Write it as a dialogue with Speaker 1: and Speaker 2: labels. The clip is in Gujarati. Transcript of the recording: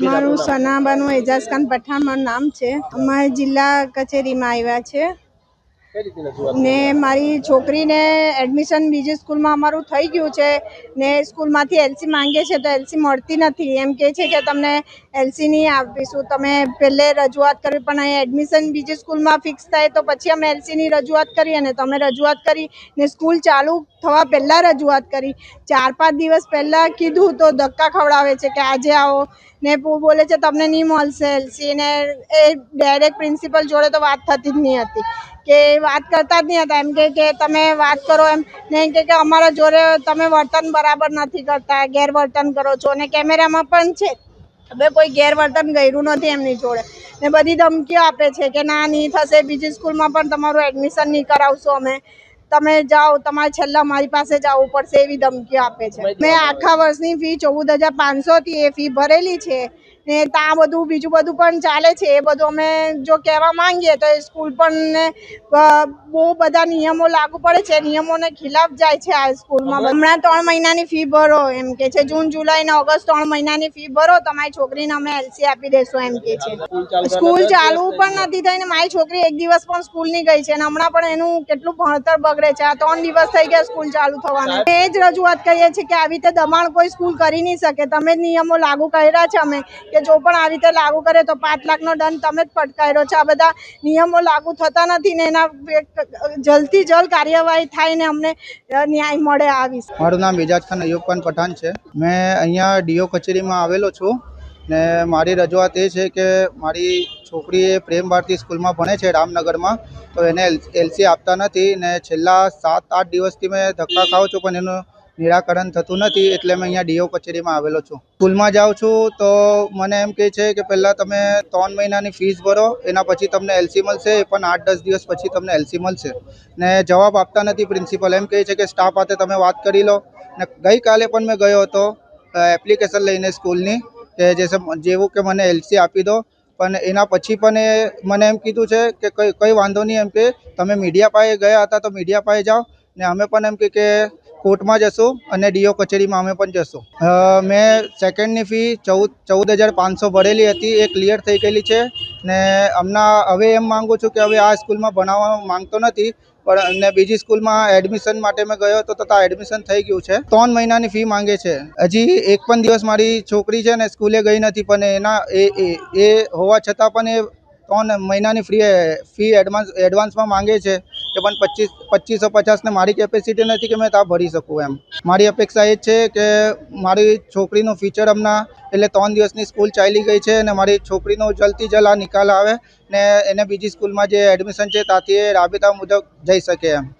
Speaker 1: મારું સનાબાનું એજાઝ ખાન પઠાણ મારું નામ છે। અમારે જિલ્લા કચેરીમાં આવ્યા છે ને મારી છોકરીને એડમિશન બીજી સ્કૂલમાં અમારું થઈ ગયું છે ને સ્કૂલમાંથી એલસી માંગે છે તો એલસી મળતી નથી। એમ કહે છે કે તમને એલસી નહીં આપીશું, તમે પહેલે રજૂઆત કરવી, પણ અહીં એડમિશન બીજી સ્કૂલમાં ફિક્સ થાય તો પછી અમે એલસીની રજૂઆત કરીએ ને તમે રજૂઆત કરી ને સ્કૂલ ચાલુ થવા પહેલાં રજૂઆત કરી, 4-5 દિવસ પહેલાં કીધું તો ધક્કા ખવડાવે છે કે આજે આવો ને બોલે છે તમને નહીં મળશે એલસી, ને એ ડાયરેક્ટ પ્રિન્સિપલ જોડે તો વાત થતી જ નહીં હતી કે વાત કરતા જ નહીં હતા। એમ કે તમે વાત કરો એમ ને કે અમારા જોડે તમે વર્તન બરાબર નથી કરતા, ગેરવર્તન કરો છો ને કેમેરામાં પણ છે, હવે કોઈ ગેરવર્તન કર્યું નથી એમની જોડે ને બધી ધમકીઓ આપે છે કે ના નહીં થશે, બીજી સ્કૂલમાં પણ તમારું એડમિશન નહીં કરાવશો અમે, તમે જાઓ, તમારે છેલ્લા મારી પાસે જ આવવું પડશે, એવી ધમકીઓ આપે છે। મેં આખા વર્ષની ફી 14,500 હતી, એ ફી ભરેલી છે ને ત્યાં બધું બીજું બધું પણ ચાલે છે। એ બધું અમે જો કહેવા માંગીએ તો એ સ્કૂલ પણ બહુ બધા નિયમો લાગુ પડે છે, નિયમોને ખિલાફ જાય છે આ સ્કૂલમાં। હમણાં 3 મહિનાની ફી ભરો એમ કે છે, જૂન, જુલાઈ ને ઓગસ્ટ 3 મહિનાની ફી ભરો, તમારી છોકરીને અમે એલસી આપી દેશું એમ કે છે। સ્કૂલ ચાલુ પણ નથી થઈ ને મારી છોકરી એક દિવસ પણ સ્કૂલ નહીં ગઈ છે ને હમણાં પણ એનું કેટલું ભણતર બગડે છે। આ 3 દિવસ થઈ ગયા સ્કૂલ ચાલુ થવાનું, એ જ રજૂઆત કરીએ છીએ કે આવી રીતે દબાણ કોઈ સ્કૂલ કરી નહીં શકે, તમે જ નિયમો લાગુ કર્યા છે અમે કે જો પણ આવી રીતે લાગુ કરે તો 5 લાખનો દંડ તમે જ ફટકાર્યો છે। આ બધા નિયમો લાગુ થતા નથી ને એના જલ્દથી જલ્દ કાર્યવાહી થાય ને અમને ન્યાય મળે આ વિશે।
Speaker 2: મારું નામ એજાઝ ખાન અયુબ ખાન પઠાણ છે। મેં અહીંયા ડીઓ કચેરીમાં આવેલો છું ને મારી રજૂઆત એ છે કે મારી છોકરી એ પ્રેમ ભારતી સ્કૂલમાં ભણે છે રામનગરમાં, તો એને એલસી આપતા નથી ને છેલ્લા 7-8 દિવસથી મેં ધક્કા ખાઉં છું પણ એનું નિરાકરણ થતું નથી, એટલે મેં અહીંયા ડીઓ કચેરીમાં આવેલો છું। સ્કૂલમાં જાઉં છું તો મને એમ કહે છે કે પહેલાં તમે 3 મહિનાની ફીસ ભરો, એના પછી તમને એલસી મળશે, એ પણ 8-10 દિવસ પછી તમને એલસી મળશે ને જવાબ આપતા નથી પ્રિન્સિપલ। એમ કહે છે કે સ્ટાફ સાથે તમે વાત કરી લો ને ગઈકાલે પણ મેં ગયો હતો એપ્લિકેશન લઈને સ્કૂલની કે જેવું કે મને એલસી આપી દો, પણ એના પછી પણ એ મને એમ કીધું છે કે કંઈ વાંધો નહીં, એમ કે તમે મીડિયા પાસે ગયા હતા તો મીડિયા પાસે જાઓ ને અમે પણ એમ કે કોર્ટમાં જશું અને ડીઓ કચેરીમાં અમે પણ જશું। મેં સેકન્ડની ફી 14,500 ભરેલી હતી, એ ક્લિયર થઈ ગયેલી છે ને હમણાં હવે એમ માગું છું કે હવે આ સ્કૂલમાં ભણાવવા માંગતો નથી, પણ ને બીજી સ્કૂલમાં એડમિશન માટે મેં ગયો હતો તો ત્યાં એડમિશન થઈ ગયું છે। 3 મહિનાની ફી માંગે છે, હજી એક પણ દિવસ મારી છોકરી છે ને સ્કૂલે ગઈ નથી, પણ એના એ હોવા છતાં પણ એ 3 મહિનાની ફી એડવાન્સમાં માંગે છે, એ પણ 2550 ને મારી કેપેસિટી નથી કે મેં ત્યાં ભરી શકું એમ। મારી અપેક્ષા એ જ છે કે મારી છોકરીનું ફ્યુચર હમણાં એટલે 3 દિવસની સ્કૂલ ચાલી ગઈ છે અને મારી છોકરીનો જલ્દથી જલ્દ આ નિકાલ આવે ને એને બીજી સ્કૂલમાં જે એડમિશન છે ત્યાંથી એ રાબેતા મુજબ જઈ શકે એમ।